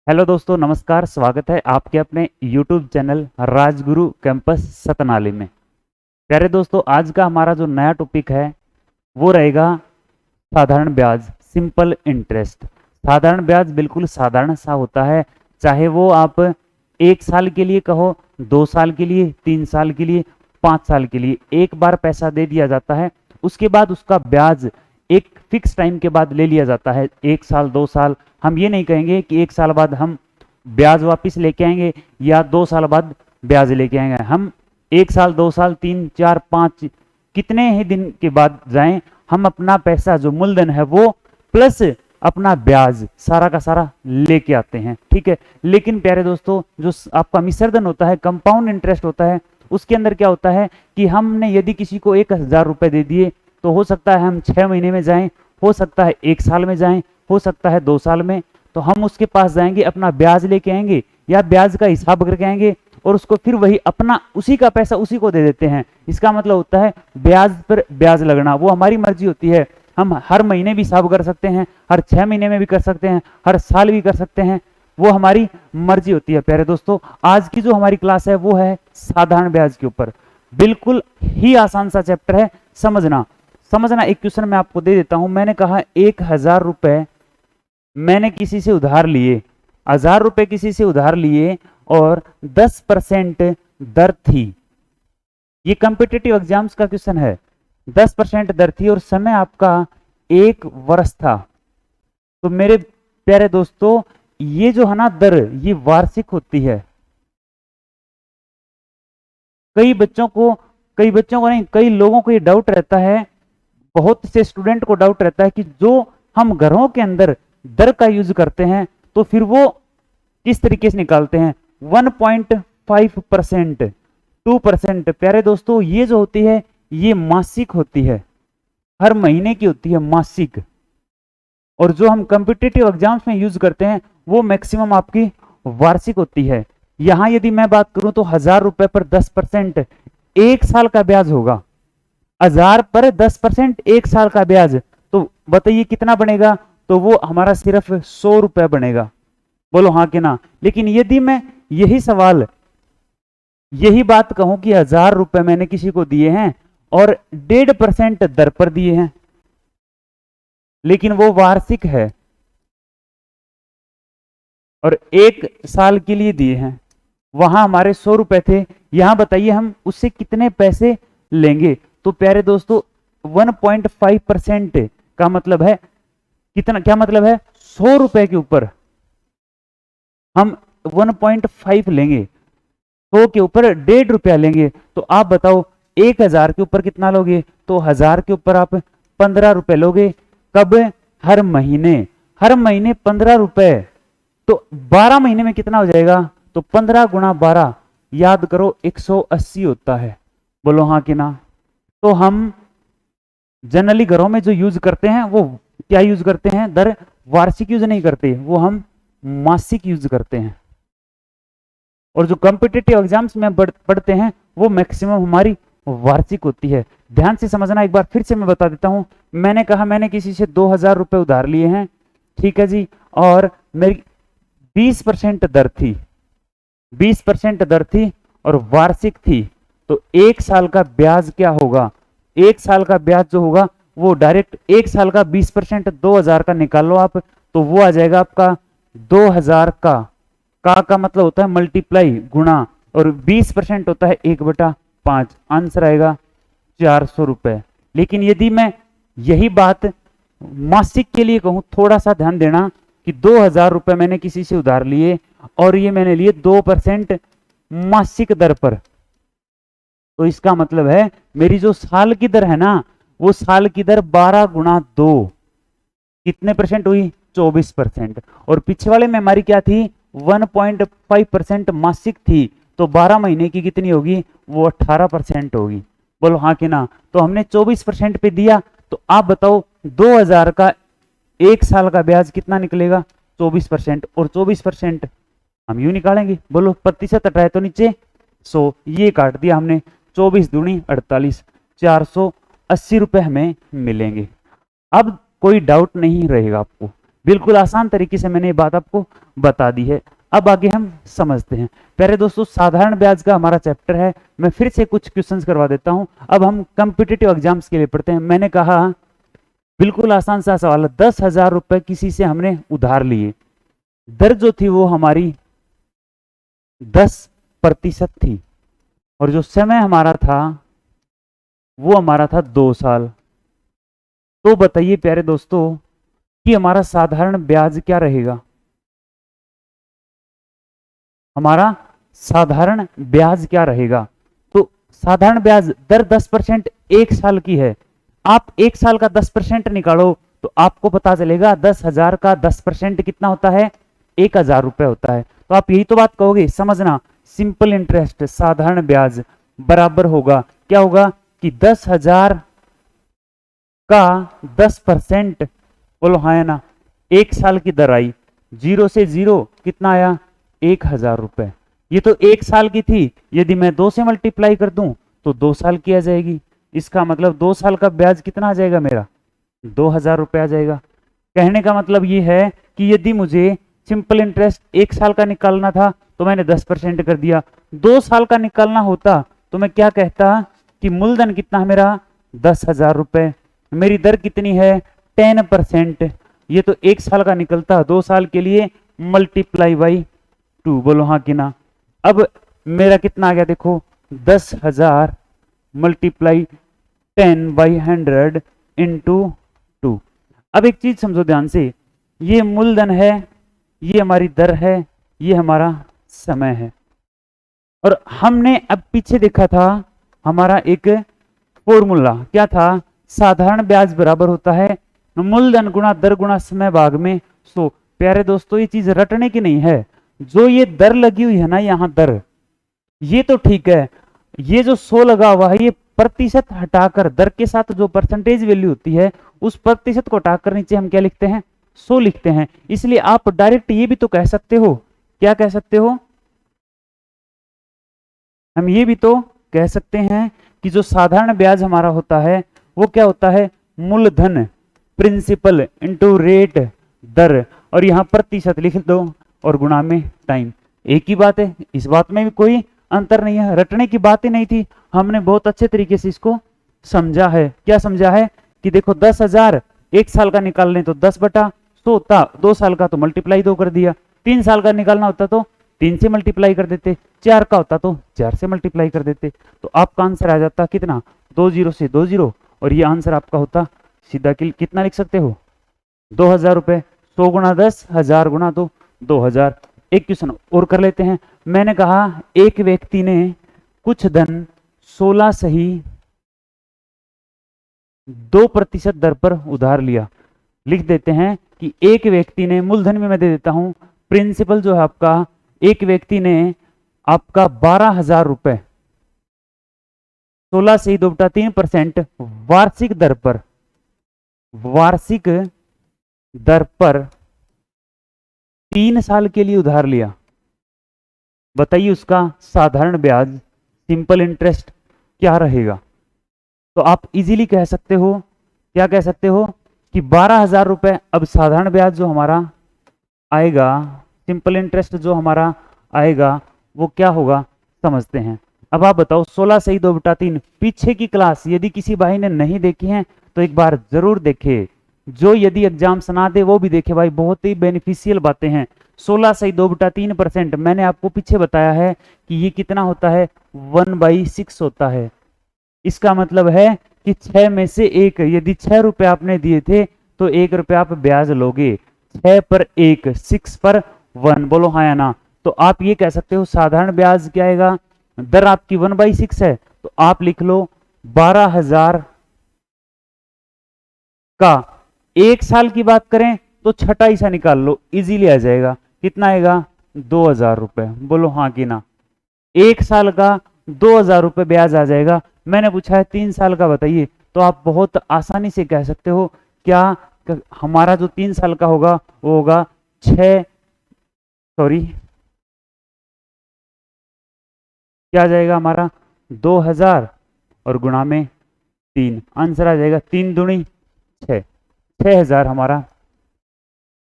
Hello दोस्तों, नमस्कार। स्वागत है आपके अपने YouTube channel Rajguru campus Satnali में। प्यारे दोस्तों, आज का हमारा जो नया टॉपिक है वो रहेगा साधारण ब्याज, सिंपल इंटरेस्ट। साधारण ब्याज बिल्कुल साधारण सा होता है, चाहे वो आप 1 साल के लिए कहो, 2 साल के लिए, 3 साल के लिए, 5 साल के लिए। एक बार पैसा दे दिया जाता है, उसके बाद उसका ब्याज एक फिक्स टाइम के बाद ले लिया जाता है। 1 साल 2 साल, हम ये नहीं कहेंगे कि 1 साल बाद हम ब्याज वापस लेके आएंगे या 2 साल बाद ब्याज लेके आएंगे। हम 1 साल 2 साल 3 4 5 कितने ही दिन के बाद जाएं, हम अपना पैसा जो मूलधन है वो प्लस अपना ब्याज सारा का सारा लेके आते हैं। ठीक है, लेकिन प्यारे दोस्तों, जो आपका मिश्रधन होता है, कंपाउंड इंटरेस्ट होता है, उसके अंदर क्या होता है कि हमने यदि किसी को 1000 रुपए दे दिए तो हो सकता है हम 6 महीने में जाएं, हो सकता है 1 साल में जाएं, हो सकता है 2 साल में, तो हम उसके पास जाएंगे, अपना ब्याज लेके आएंगे या ब्याज का हिसाब करके आएंगे और उसको फिर वही अपना उसी का पैसा उसी को दे देते हैं। इसका मतलब होता है ब्याज पर ब्याज लगना, वो हमारी मर्जी होती है। हम हर महीने भी हिसाब कर सकते हैं, हर 6 महीने में भी कर सकते हैं, हर साल भी कर सकते हैं, वो हमारी मर्जी होती है। प्यारे दोस्तों, आज की जो हमारी क्लास है वो है साधारण ब्याज के ऊपर। बिल्कुल ही आसान सा चैप्टर है, समझना। एक क्वेश्चन मैं आपको दे देता हूं। मैंने कहा 1000 रुपए मैंने किसी से उधार लिए, 1000 रुपए किसी से उधार लिए और 10% दर थी। ये कॉम्पिटिटिव एग्जाम्स का क्वेश्चन है। 10% दर थी और समय आपका 1 वर्ष था। तो मेरे प्यारे दोस्तों, ये जो है ना दर, ये वार्षिक होती है। कई बच्चों को नहीं, कई लोगों को ये डाउट रहता है, बहुत से स्टूडेंट को डाउट रहता है कि जो हम घरों के अंदर दर का यूज करते हैं तो फिर वो किस तरीके से निकालते हैं। 1.5%, 2%। प्यारे दोस्तों, ये जो होती है ये मासिक होती है, हर महीने की होती है, मासिक। और जो हम कॉम्पिटिटिव एग्जाम्स में यूज करते हैं वो मैक्सिमम आपकी वार्षिक होती है। यहां यदि मैं बात करूं तो 1000 रुपए पर 10% 1 साल का ब्याज होगा। 1000 पर 10% 1 साल का ब्याज, तो बताइए कितना बनेगा। तो वो हमारा सिर्फ 100 रुपए बनेगा। बोलो हाँ कि ना। लेकिन यदि मैं यही सवाल, यही बात कहूं कि 1000 रुपए मैंने किसी को दिए हैं और 1.5% दर पर दिए हैं, लेकिन वो वार्षिक है और 1 साल के लिए दिए हैं, वहां हमारे 100 रुपए थे, यहां बताइए हम उससे कितने पैसे लेंगे। तो प्यारे दोस्तों, 1.5% का मतलब है कितना, क्या मतलब है, 100 रुपए के ऊपर हम 1.5 लेंगे, 100 के ऊपर 1.5 रुपया लेंगे। तो आप बताओ 1000 के ऊपर कितना लोगे। तो 1000 के ऊपर आप 15 रुपए लोगे। कब? हर महीने। हर महीने 15 रुपए, तो 12 महीने में कितना हो जाएगा। तो 15 गुणा 12, याद करो, 180 होता है। बोलो हाँ कि ना। तो हम जनरली घरों में जो यूज करते हैं वो क्या यूज करते हैं, दर वार्षिक यूज नहीं करते, वो हम मासिक यूज करते हैं। और जो कॉम्पिटिटिव एग्जाम्स में पढ़ते हैं वो मैक्सिमम हमारी वार्षिक होती है। ध्यान से समझना, एक बार फिर से मैं बता देता हूं। मैंने कहा मैंने किसी से 2000 रुपए उधार लिए हैं, ठीक है जी, और मेरी 20% दर थी, 20% दर थी और वार्षिक थी। तो 1 साल का ब्याज क्या होगा। 1 साल का ब्याज जो होगा वो डायरेक्ट 1 साल का 20% 2000 का निकाल लो आप, तो वो आ जाएगा आपका 2000 का मतलब होता है मल्टीप्लाई, गुणा, और 20% होता है 1/5। आंसर आएगा 400 रुपए। लेकिन यदि मैं यही बात मासिक के लिए कहूं, थोड़ा सा ध्यान देना कि 2000 रुपए मैंने किसी से उधार लिए और ये मैंने लिए 2% मासिक दर पर, तो इसका मतलब है मेरी जो साल की दर है ना, वो साल की दर 12 गुणा 2 कितने परसेंट हुई, 24%। और पीछे वाले में हमारी क्या थी, 1.5% मासिक थी, तो 12 महीने की कितनी होगी, वो 18% होगी। बोलो हाँ कि ना। तो हमने 24% पे दिया, तो आप बताओ 2000 का 1 साल का ब्याज कितना निकलेगा, 24%। और 24% हम यूं निकालेंगे, बोलो प्रतिशत हटाए तो नीचे 100, ये काट दिया हमने, 24 दूनी 48, 480 रुपए हमें मिलेंगे। अब कोई डाउट नहीं रहेगा आपको, बिल्कुल आसान तरीके से मैंने ये बात आपको बता दी है। अब आगे हम समझते हैं। प्यारे दोस्तों, साधारण ब्याज का हमारा चैप्टर है। मैं फिर से कुछ क्वेश्चंस करवा देता हूं। अब हम कॉम्पिटिटिव एग्जाम्स के लिए पढ़ते हैं। मैंने कहा बिल्कुल आसान सा सवाल है, 10,000 रुपए किसी से हमने उधार लिए, दर जो थी वो हमारी 10% थी, और जो समय हमारा था वो हमारा था 2 साल। तो बताइए प्यारे दोस्तों कि हमारा साधारण ब्याज क्या रहेगा। हमारा साधारण ब्याज क्या रहेगा? तो साधारण ब्याज दर 10% 1 साल की है। आप 1 साल का 10% निकालो तो आपको पता चलेगा 10,000 का 10% कितना होता है, 1,000 रुपए होता है। तो आप यही तो बात कहोगे, समझना, सिंपल इंटरेस्ट साधारण ब्याज बराबर होगा, क्या होगा कि 10,000 का 10%, बोलो हाँ है ना, 1 साल की दर आई, 0 से 0 कितना आया, 1,000 रुपए। ये तो 1 साल की थी, यदि मैं 2 से मल्टीप्लाई कर दूं तो 2 साल की आ जाएगी। इसका मतलब 2 साल का ब्याज कितना आ जाएगा मेरा, 2,000 रुपए आ जाएगा। कहने का मतलब ये है कि यदि मुझे सिंपल इंटरेस्ट 1 साल का निकालना था तो मैंने 10% कर दिया, 2 साल का निकालना होता तो मैं क्या कहता कि मूलधन कितना है मेरा, 10,000 रुपए, मेरी दर कितनी है, 10%। ये तो 1 साल का निकलता, 2 साल के लिए मल्टीप्लाई बाई 2, बोलो हाँ कि ना। अब मेरा कितना आ गया देखो, 10,000 मल्टीप्लाई 10/100 इंटू 2। अब एक चीज समझो ध्यान से, ये मूलधन है, ये हमारी दर है, ये हमारा समय है। और हमने अब पीछे देखा था हमारा एक फॉर्मूला क्या था, साधारण ब्याज बराबर होता है मूलधन गुणा दर गुणा समय भाग में 100। प्यारे दोस्तों ये चीज रटने की नहीं है, जो ये दर लगी हुई है ना यहां दर, ये तो ठीक है, ये जो 100 लगा हुआ है ये प्रतिशत हटाकर दर के साथ जो परसेंटेज वैल्यू होती है उस प्रतिशत को हटाकर नीचे हम क्या लिखते हैं, 100 लिखते हैं। इसलिए आप डायरेक्ट ये भी तो कह सकते हो, क्या कह सकते हो, हम ये भी तो कह सकते हैं कि जो साधारण ब्याज हमारा होता है वो क्या होता है, मूलधन प्रिंसिपल इनटू रेट दर, और यहां प्रतिशत लिख दो और गुणा में टाइम। एक ही बात है, इस बात में भी कोई अंतर नहीं है, रटने की बात ही नहीं थी, हमने बहुत अच्छे तरीके से इसको समझा है। क्या समझा है कि देखो 10,000 1 साल का निकाल लें तो 10/100 होता, 2 साल का तो मल्टीप्लाई 2 कर दिया, 3 साल का निकालना होता तो 3 से मल्टीप्लाई कर देते, 4 का होता तो 4 से मल्टीप्लाई कर देते, तो आपका आंसर आ जाता कितना, 2 0 से 2 0, और ये आंसर आपका होता सीधा कितना लिख सकते हो, 2,000 रुपए। 100 गुणा 10, 1000 गुणा 2, 2,000। एक क्वेश्चन और कर लेते हैं। मैंने कहा एक व्यक्ति ने कुछ धन 16 सही 2% दर पर उधार लिया। लिख देते हैं कि एक व्यक्ति ने, मूलधन में मैं दे देता हूं, प्रिंसिपल जो है आपका, एक व्यक्ति ने आपका 12,000 रुपए 16 से 2/3% वार्षिक दर पर, वार्षिक दर पर 3 साल के लिए उधार लिया। बताइए उसका साधारण ब्याज सिंपल इंटरेस्ट क्या रहेगा। तो आप इजीली कह सकते हो, क्या कह सकते हो कि 12,000 रुपए। अब साधारण ब्याज जो हमारा आएगा, सिंपल इंटरेस्ट जो हमारा आएगा वो क्या होगा समझते हैं। अब आप बताओ 16 सही 2/3, पीछे की क्लास यदि किसी भाई ने नहीं देखी है तो एक बार जरूर देखे, जो यदि एग्जाम सुना दे वो भी देखे भाई, बहुत ही बेनिफिशियल बातें हैं। 16 सही 2/3%, मैंने आपको पीछे बताया है कि ये कितना होता है, 1/6 होता है। इसका मतलब है कि 6 में से 1, यदि 6 रुपए आपने दिए थे तो 1 रुपया आप ब्याज लोगे, 6 पर 1, 6 पर 1, बोलो हाँ या ना। तो आप ये कह सकते हो साधारण ब्याज क्या आएगा, दर आपकी 1/6 है तो आप लिख लो 12,000 का, 1 साल की बात करें तो छठा हिस्सा निकाल लो, इजीली आ जाएगा, कितना आएगा, 2,000 रुपए, बोलो हाँ कि ना। 1 साल का 2,000 रुपए ब्याज आ जाएगा। मैंने पूछा है 3 साल का बताइए, तो आप बहुत आसानी से कह सकते हो क्या, हमारा जो 3 साल का होगा वो होगा 6, सॉरी क्या आ जाएगा हमारा 2,000 और गुणा में 3, आंसर आ जाएगा 3 दूनी 6, 6,000 हमारा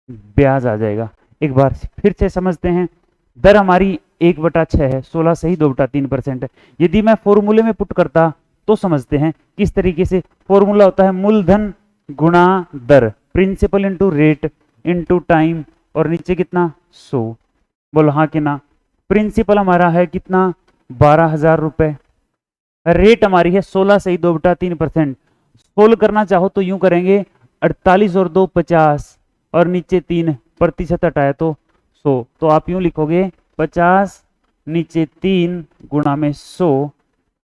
ब्याज आ जाएगा। एक बार फिर से समझते हैं। दर हमारी 1/6 है, 16 सही 2/3% है। यदि मैं फॉर्मूले में पुट करता तो समझते हैं किस तरीके से। फॉर्मूला होता है मूलधन गुणा दर, principal into rate into time, और नीचे कितना 100। बोलो हाँ कि ना। प्रिंसिपल हमारा है कितना 12,000 रुपए, रेट हमारी है 16 सही 2/3%। सोल्व करना चाहो तो यूं करेंगे 48 और 2 50, और नीचे 3% हटाए तो 100। तो आप यूं लिखोगे 50 नीचे 3 गुणा में 100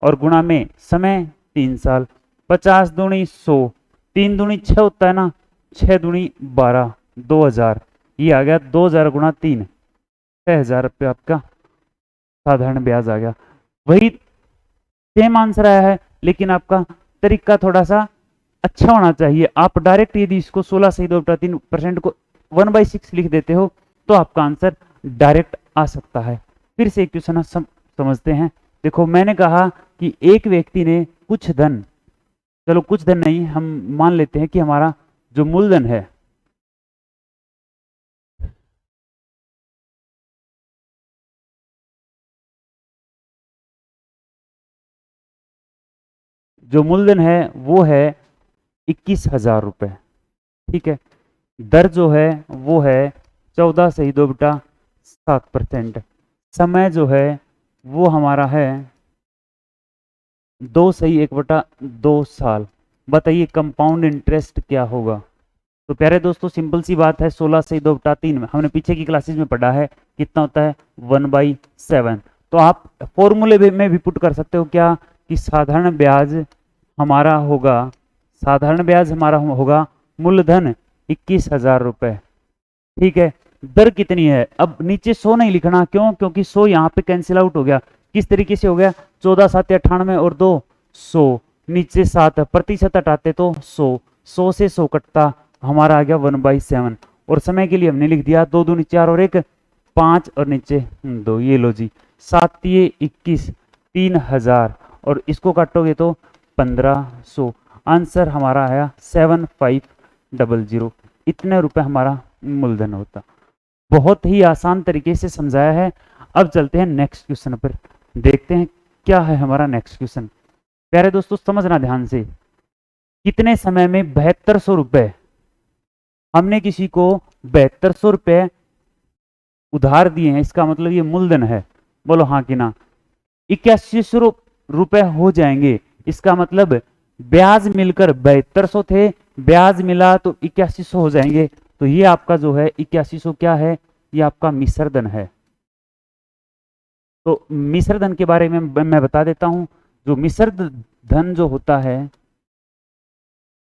और गुणा में समय 3 साल। 50 दूनी 100, 3 दूनी 6 होता है ना, 6 दूनी 12, 2000। ये आ गया 2000 गुणा 3, 6000 रुपये आपका साधारण ब्याज आ गया। वही सेम आंसर आया है, लेकिन आपका तरीका थोड़ा सा अच्छा होना चाहिए। आप डायरेक्ट यदि इसको 16 सही 2/3% को 1/6 लिख देते हो तो आपका आंसर डायरेक्ट आ सकता है। फिर से एक क्वेश्चन समझते हैं। देखो मैंने कहा कि एक व्यक्ति ने कुछ धन, चलो कुछ धन नहीं, हम मान लेते हैं कि हमारा जो मूलधन है, जो मूलधन है वो है 21,000 रुपए। ठीक है। दर जो है वो है 14 सही 2/7%। समय जो है वो हमारा है 2 सही 1/2 साल। बताइए कंपाउंड इंटरेस्ट क्या होगा। तो प्यारे दोस्तों सिंपल सी बात है, 16 सही 2/3 में हमने पीछे की क्लासेस में पढ़ा है कितना होता है 1/7। तो आप फॉर्मूले में भी पुट कर सकते हो क्या कि साधारण ब्याज हमारा होगा, साधारण ब्याज हमारा होगा मूलधन 21,000 रुपए। ठीक है। दर कितनी है, अब नीचे 100 नहीं लिखना, क्यों, क्योंकि 100 यहाँ पे कैंसिल आउट हो गया। किस तरीके से हो गया, 14 7 98 और 2 100, नीचे 7 प्रतिशत हटाते तो 100, 100 से 100 कटता, हमारा आ गया 1/7। और समय के लिए हमने लिख दिया 2 दूनी 4 और 1 5 और नीचे 2। ये लो जी, 7 तिये 21, 3000 और इसको काटोगे तो 1500। आंसर हमारा आया 7500। इतने रुपए हमारा मूलधन होता। बहुत ही आसान तरीके से समझाया है। अब चलते हैं नेक्स्ट क्वेश्चन पर, देखते हैं क्या है हमारा नेक्स्ट क्वेश्चन। प्यारे दोस्तों समझना ध्यान से, कितने समय में 7200 रुपए, हमने किसी को 7200 रुपए उधार दिए हैं, इसका मतलब ये मूलधन है। बोलो हाँ कि ना। 8100 रुपए हो जाएंगे, इसका मतलब ब्याज मिलकर 7200 थे, ब्याज मिला तो 8100 हो जाएंगे। तो ये आपका जो है 8100 क्या है, ये आपका मिश्र धन है। तो मिश्र धन के बारे में मैं बता देता हूं। जो मिश्र धन जो होता है,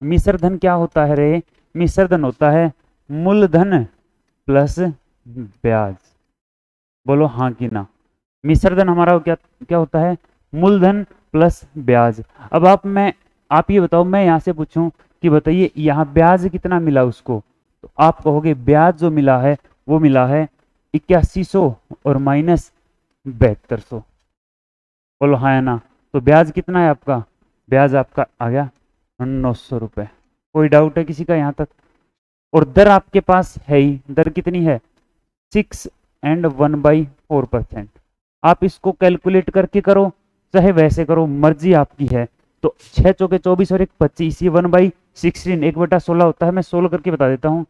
मिश्र धन क्या होता है रे, मिश्र धन होता है मूलधन प्लस ब्याज। बोलो हाँ कि ना। मिश्र धन हमारा क्या क्या होता है, मूलधन प्लस ब्याज। अब आप ये बताओ, मैं यहां से पूछूं कि बताइए यहां ब्याज कितना मिला उसको, तो आप कहोगे ब्याज जो मिला है वो मिला है 8100 और माइनस 7200। बोलो हाँ है ना। तो ब्याज कितना है आपका, ब्याज आपका आ गया 900 रुपए। कोई डाउट है किसी का यहां तक। और दर आपके पास है ही, दर कितनी है 6 एंड 1/4%। आप इसको कैलकुलेट करके करो चाहे वैसे करो, मर्जी आपकी है। तो 6 चौके 24 और 1 25, ये 1/16 1/16 होता है। मैं सोल्व करके बता देता हूँ।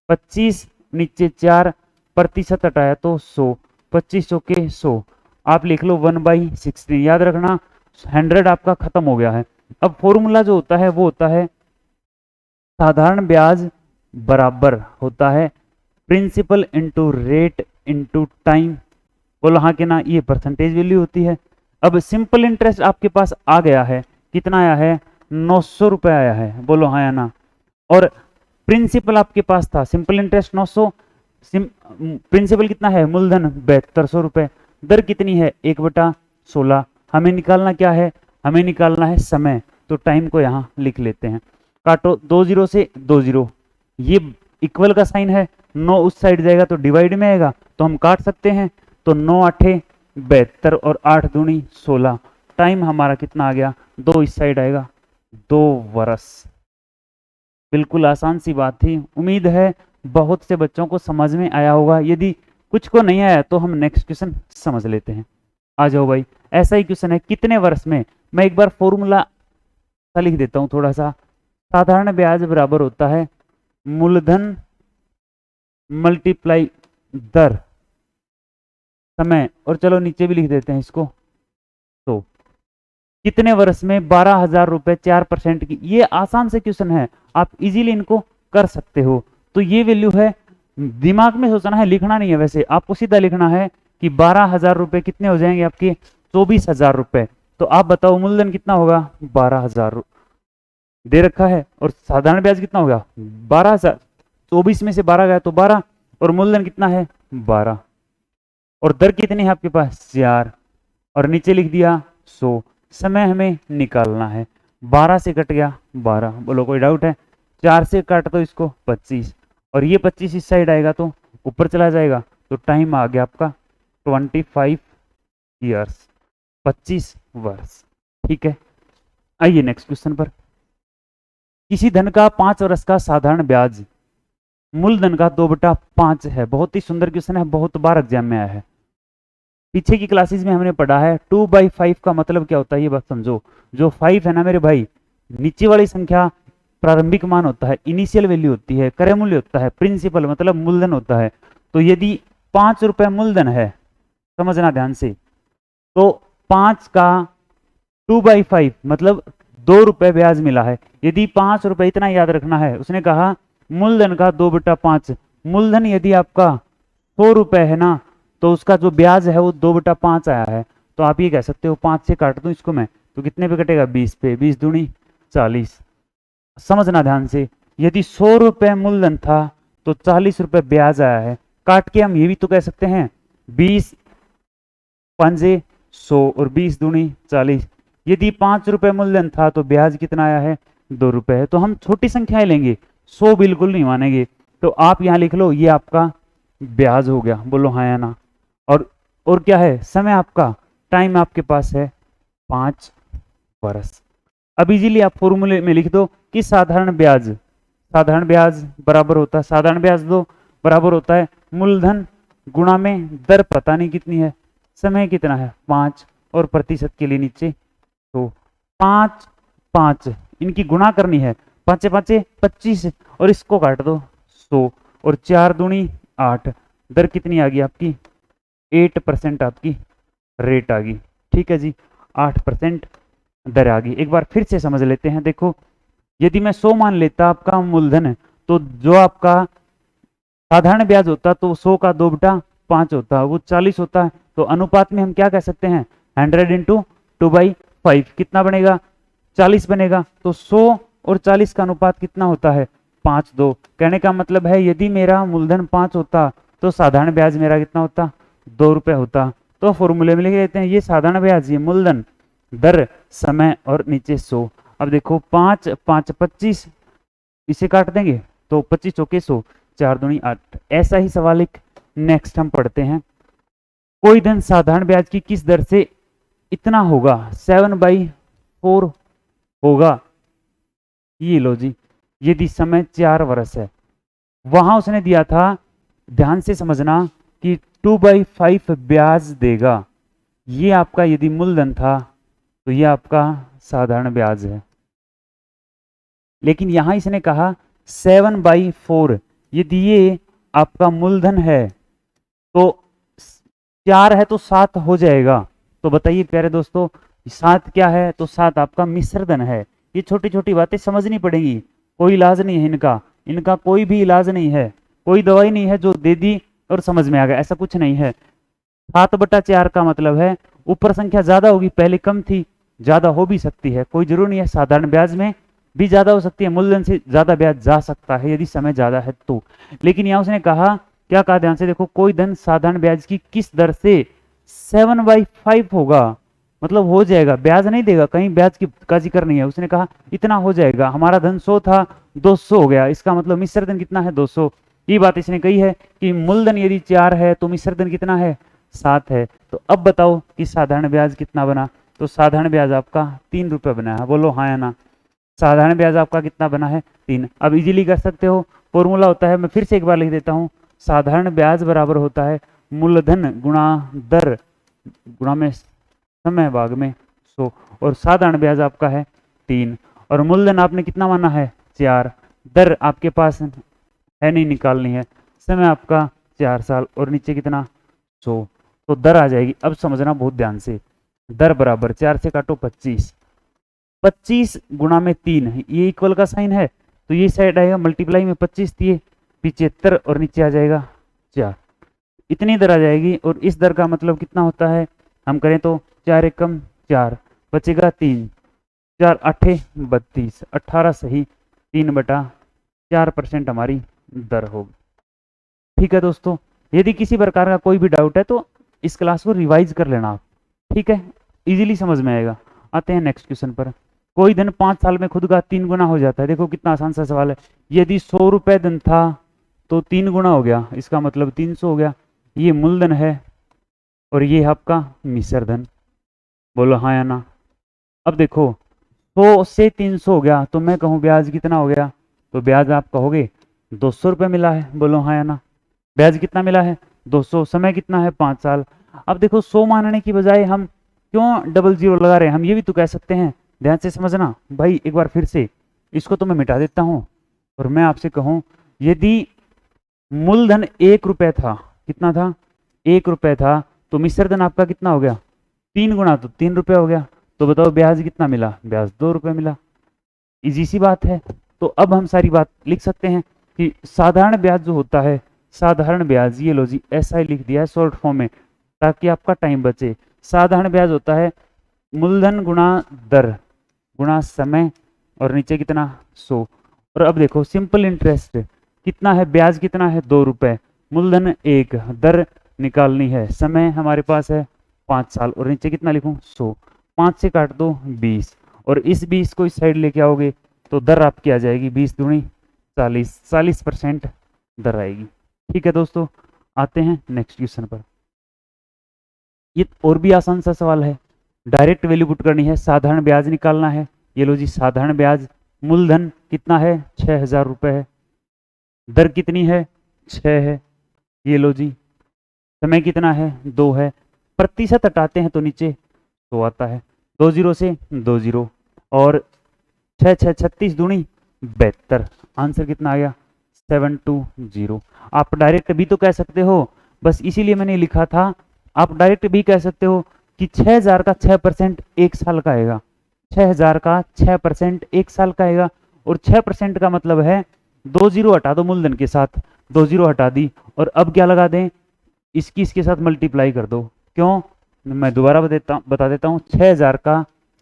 25 नीचे 4 प्रतिशत हटाया तो 100, 25 चौके 100, आप लिख लो 1/16। याद रखना 100 आपका खत्म हो गया है। अब फॉर्मूला जो होता है वो होता है साधारण ब्याज बराबर होता है principal into rate into time. बोलो हाँ कि ना, ये परसेंटेज वैल्यू होती है। अब सिंपल इंटरेस्ट आपके पास आ गया है, कितना आया है 900 रुपए आया है। बोलो हाँ या ना। और प्रिंसिपल आपके पास था सिंपल इंटरेस्ट 900, प्रिंसिपल कितना है मूलधन 7200 रुपए। दर कितनी है 1/16। हमें निकालना क्या है, हमें निकालना है समय। तो टाइम को यहां लिख लेते हैं। काटो 2 0 से 2 0, ये इक्वल का साइन है, 9 उस साइड जाएगा तो डिवाइड में आएगा, तो हम काट सकते हैं। तो 9 8 72 और 8 दूनी 16। टाइम हमारा कितना आ गया, 2 इस साइड आएगा 2 वर्ष। बिल्कुल आसान सी बात थी। उम्मीद है बहुत से बच्चों को समझ में आया होगा। यदि कुछ को नहीं आया तो हम नेक्स्ट क्वेश्चन समझ लेते हैं। आ जाओ भाई, ऐसा ही क्वेश्चन है, कितने वर्ष में, मैं एक बार फॉर्मूला लिख देता हूं थोड़ा सा। साधारण ब्याज बराबर होता है मूलधन मल्टीप्लाई दर समय, और चलो नीचे भी लिख देते हैं इसको। तो कितने वर्ष में 12,000 रुपए 4% की, ये आसान से क्वेश्चन है, आप इजीली इनको कर सकते हो। तो ये वैल्यू है, दिमाग में सोचना है, लिखना नहीं है, वैसे आपको सीधा लिखना है कि 12,000 रुपए कितने हो जाएंगे आपके 24,000 रुपए। तो आप बताओ मूलधन कितना होगा, 12,000 दे रखा है, और साधारण ब्याज कितना होगा 12,000, 24 में से 12 गया तो 12, और मूलधन कितना है 12, और दर कितनी है आपके पास 4, और नीचे लिख दिया 100। समय हमें निकालना है, 12 से कट गया 12, बोलो कोई डाउट है, 4 से काट दो इसको 25, और ये 25 इस साइड आएगा तो ऊपर चला जाएगा, तो टाइम आ गया आपका 25 ईयर्स, 25 वर्ष। ठीक है, आइए नेक्स्ट क्वेश्चन पर। किसी धन का 5 वर्ष का साधारण ब्याज मूलधन का 2/5 है। बहुत ही सुंदर क्वेश्चन है, बहुत बार एग्जाम में आया है। पीछे की क्लासेस में हमने पढ़ा है 2/5 का मतलब क्या होता है, ये बात समझो। जो 5 है ना मेरे भाई, नीचे वाली संख्या प्रारंभिक मान होता है, इनिशियल वैल्यू होती है, क्रय मूल्य होता है, प्रिंसिपल मतलब मूलधन होता है। तो यदि 5 रुपए मूलधन है, समझना ध्यान से, तो 5 का 2/5 मतलब 2 रुपए ब्याज मिला है। यदि 5 रुपए, इतना याद रखना है, उसने कहा मूलधन का 2/5, मूलधन यदि आपका 100 रुपए है ना, तो उसका जो ब्याज है वो 2/5 आया है। तो आप ये कह सकते हो 5 से काट दूं इसको मैं, तो कितने पे कटेगा 20 पे, 20 दूनी 40। समझना ध्यान से, यदि 100 रुपए मूलधन था तो 40 रुपए ब्याज आया है। काट के हम ये भी तो कह सकते हैं 20 पंजे 100 और 20 दूनी 40। यदि 5 रुपए मूलधन था तो ब्याज कितना आया है 2 रुपए है। तो हम छोटी संख्याएं लेंगे, 100 बिल्कुल नहीं मानेंगे। तो आप यहां लिख लो ये आपका ब्याज हो गया, बोलो हाँ या ना। और क्या है समय आपका, टाइम आपके पास है 5 वर्ष। अब इजीली आप फॉर्मूले में लिख दो कि साधारण ब्याज बराबर होता है, साधारण ब्याज दो बराबर होता है मूलधन गुणा में दर, पता नहीं कितनी है, समय कितना है 5, और प्रतिशत के लिए नीचे तो 5 इनकी गुणा करनी है, 5 5 25, और इसको काट दो 100, और 4 दूनी 8, दर कितनी आ गई आपकी 8% आपकी रेट आ गई। ठीक है जी, 8% दर आ गई। एक बार फिर से समझ लेते हैं, देखो यदि मैं 100 मान लेता आपका मूलधन, तो जो आपका साधारण ब्याज होता तो 100 का 2/5 होता, वो 40 होता है। तो अनुपात में हम क्या कह सकते हैं 100 इंटू 2/5 कितना बनेगा 40 बनेगा। तो 100 और 40 का अनुपात कितना होता है 5:2। कहने का मतलब है यदि मेरा मूलधन 5 होता तो साधारण ब्याज मेरा कितना होता 2 रुपए होता। तो फॉर्मूले में लिख लेते हैं, ये साधारण ब्याज, ये मूलधन, दर, समय और नीचे 100। अब देखो 5 5 25, इसे काट देंगे तो 25 चौके 100, 4 दूनी 8। ऐसा ही सवाल एक नेक्स्ट हम पढ़ते हैं, कोई धन साधारण ब्याज की किस दर से इतना होगा 7/4 होगा। ये लो जी, यदि समय 4 वर्ष है, वहां उसने दिया था, ध्यान से समझना, कि 2/5 ब्याज देगा। ये आपका यदि मूलधन था तो ये आपका साधारण ब्याज है। लेकिन यहां इसने कहा 7/4, यदि ये आपका मूलधन है तो 4 है तो 7 हो जाएगा। तो बताइए प्यारे दोस्तों, 7 क्या है, तो 7 आपका मिश्र धन है। ये छोटी छोटी बातें समझनी पड़ेगी, कोई इलाज नहीं है इनका कोई भी इलाज नहीं है, कोई दवाई नहीं है जो दे दी और समझ में आ गया, ऐसा कुछ नहीं है। 7/4 का मतलब है ऊपर संख्या ज्यादा होगी, पहले कम थी, ज्यादा हो भी सकती है, कोई जरूर नहीं है। साधारण ब्याज में भी ज्यादा हो सकती है, मूलधन से ज्यादा ब्याज जा सकता है यदि समय ज्यादा है तो। लेकिन यहां उसने कहा, क्या कहा ध्यान से देखो, कोई धन साधारण ब्याज की किस दर से 7/5 होगा, मतलब हो जाएगा, ब्याज नहीं देगा, कहीं ब्याज की का जिक्र नहीं है। उसने कहा इतना हो जाएगा, हमारा धन 100 था 200 हो गया, इसका मतलब मिश्र धन कितना है 200। ये बात इसने कही है कि मूलधन यदि 4 है तो मिश्र धन कितना है 7 है। तो अब बताओ कि साधारण ब्याज कितना बना, तो साधारण ब्याज आपका 3 रुपए बना है, बोलो हाँ या ना। साधारण ब्याज आपका कितना बना है 3। अब इजीली कर सकते हो, फॉर्मूला होता है, मैं फिर से एक बार लिख देता हूं, साधारण ब्याज बराबर होता है मूलधन गुणा दर गुणा में समय भाग में 100, और साधारण ब्याज आपका है 3, और मूलधन आपने कितना माना है 4, दर आपके पास है नहीं, निकालनी है, समय आपका 4 साल, और नीचे कितना 100, तो दर आ जाएगी। अब समझना बहुत ध्यान से, दर बराबर 4 से काटो 25, 25 गुणा में 3, ये इक्वल का साइन है, तो ये साइड आएगा मल्टीप्लाई में 25 दिए 75, और नीचे आ जाएगा 4, इतनी दर आ जाएगी। और इस दर का मतलब कितना होता है, हम करें तो 4 एकम 4, बचेगा 3, 4 8 32, 18 सही 3/4% हमारी दर होगी। ठीक है दोस्तों, यदि किसी प्रकार का कोई भी डाउट है तो इस क्लास को रिवाइज कर लेना आप, ठीक है, इजीली समझ में आएगा। आते हैं नेक्स्ट क्वेश्चन पर। कोई धन 5 साल में खुद का 3 गुना हो जाता है। देखो कितना आसान सा सवाल है। यदि 100 रुपए धन था तो 3 गुना हो गया, इसका मतलब 300 हो गया। ये मूलधन है और ये आपका मिश्र धन। बोलो हाँ या ना। अब देखो 100 से 300 हो गया, तो मैं कहूँ ब्याज कितना हो गया, तो ब्याज आप कहोगे 200 रुपये मिला है। बोलो हाँ या ना। ब्याज कितना मिला है 200, समय कितना है 5 साल। अब देखो 100 मानने की बजाय हम क्यों डबल जीरो लगा रहे हैं, हम ये भी तो कह सकते हैं, ध्यान से समझना भाई। एक बार फिर से इसको तो मैं मिटा देता हूं और मैं आपसे कहूं, यदि मूलधन 1 रुपए था, कितना था 1 रुपए था, तो मिश्र धन आपका कितना हो गया 3 गुना, तो 3 रुपए हो गया। तो बताओ ब्याज कितना मिला, ब्याज 2 रुपए मिला। इजी सी बात है। तो अब हम सारी बात लिख सकते हैं कि साधारण ब्याज जो होता है, साधारण ब्याज, ये लो जी ऐसा ही लिख दिया है शॉर्ट फॉर्म में ताकि आपका टाइम बचे। साधारण ब्याज होता है मूलधन गुणा दर गुणा समय, और नीचे कितना 100। और अब देखो सिंपल इंटरेस्ट कितना है, ब्याज कितना है 2 रुपए, मूलधन 1, दर निकालनी है, समय हमारे पास है 5 साल, और नीचे कितना लिखूं 100। 5 से काट दो 20, और इस 20 को इस साइड लेके आओगे तो दर आपकी आ जाएगी 20 दूनी 40, 40% दर आएगी। ठीक है दोस्तों, आते हैं नेक्स्ट क्वेश्चन पर। ये और भी आसान सा सवाल है, डायरेक्ट वैल्यू पुट करनी है, साधारण ब्याज निकालना है। ये लो जी साधारण ब्याज, मूलधन कितना है 6000 रुपए है, दर कितनी है 6 है, ये लो जी समय कितना है 2 है, प्रतिशत हटाते हैं तो नीचे 100 आता है, 2 जीरो से 2 जीरो, और 6 6 36 दूनी 72, आंसर कितना आ गया 720। आप डायरेक्ट भी तो कह सकते हो, बस इसीलिए मैंने लिखा था, आप डायरेक्ट भी कह सकते हो कि 6000 का 6% 1 साल का आएगा, 6000 का 6% 1 साल का आएगा, और 6% का मतलब है 2 जीरो हटा दो मूलधन के साथ, 2 जीरो हटा दी, और अब क्या लगा दें, इसके साथ मल्टीप्लाई कर दो। क्यों, मैं दोबारा बता देता हूँ, 6000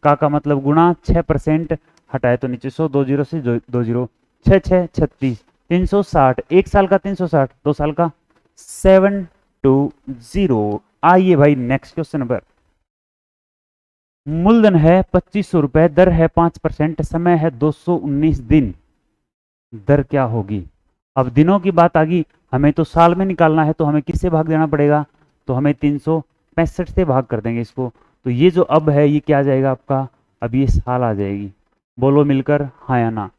का मतलब गुणा 6% हटाए तो नीचे 100, 2 जीरो से 2 जीरो, 6 6 36, 360, 1 साल का 360, 2 साल का 720। आइए भाई नेक्स्ट क्वेश्चन पर। मूलधन है 2500 रुपए, दर है 5%, समय है 219 दिन, दर क्या होगी। अब दिनों की बात आ गई, हमें तो साल में निकालना है, तो हमें किससे भाग देना पड़ेगा, तो हमें 365 से भाग कर देंगे इसको। तो ये जो अब है ये क्या आ जाएगा आपका, अब ये साल आ जाएगी। बोलो मिलकर हाँ या ना।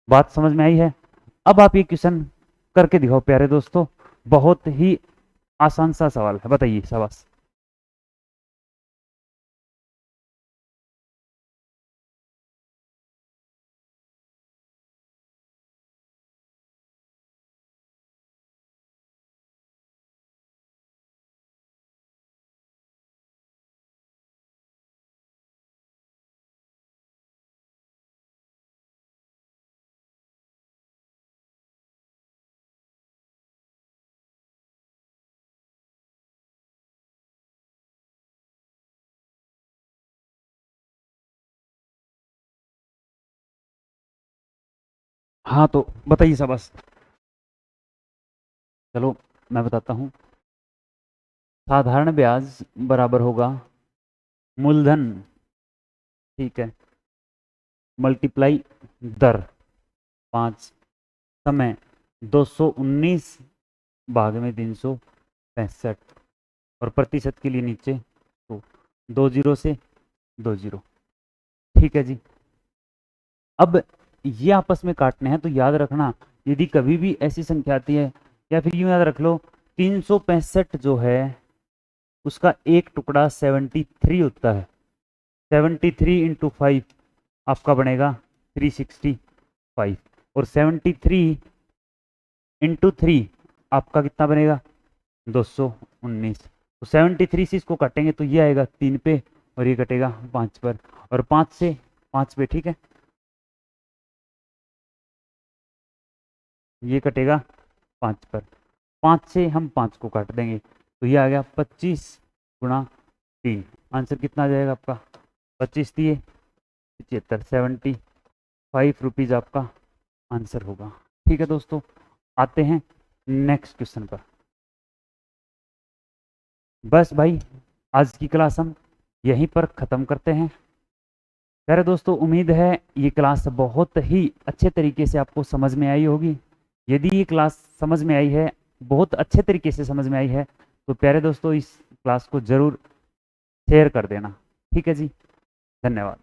बात समझ में आई है। अब आप ये क्वेश्चन करके दिखाओ प्यारे दोस्तों, बहुत ही आसान सा सवाल है, बताइए शाबाश। हाँ तो बताइए शाबाश। चलो मैं बताता हूँ। साधारण ब्याज बराबर होगा मूलधन, ठीक है, मल्टीप्लाई दर 5, समय 219 भाग में 365, और प्रतिशत के लिए नीचे तो 2 जीरो से 2 जीरो। ठीक है जी। अब ये आपस में काटने हैं, तो याद रखना यदि कभी भी ऐसी संख्या आती है, या फिर यूं याद रख लो 365 जो है उसका एक टुकड़ा 73 होता है। 73 इंटू 5 आपका बनेगा 365, और 73 इंटू 3 आपका कितना बनेगा 219। तो 73 से इसको काटेंगे तो ये आएगा 3 पे, और ये कटेगा 5 पर, और 5 से 5 पे, ठीक है, ये कटेगा 5 पर। 5 से हम 5 को काट देंगे तो ये आ गया 25 गुणा 3। आंसर कितना आ जाएगा आपका 25 दिए 75, 75 रुपीज़ आपका आंसर होगा। ठीक है दोस्तों, आते हैं नेक्स्ट क्वेश्चन पर। बस भाई आज की क्लास हम यहीं पर ख़त्म करते हैं। प्यारे दोस्तों, उम्मीद है ये क्लास बहुत ही अच्छे तरीके से आपको समझ में आई होगी। यदि ये क्लास समझ में आई है, बहुत अच्छे तरीके से समझ में आई है, तो प्यारे दोस्तों इस क्लास को ज़रूर शेयर कर देना। ठीक है जी, धन्यवाद।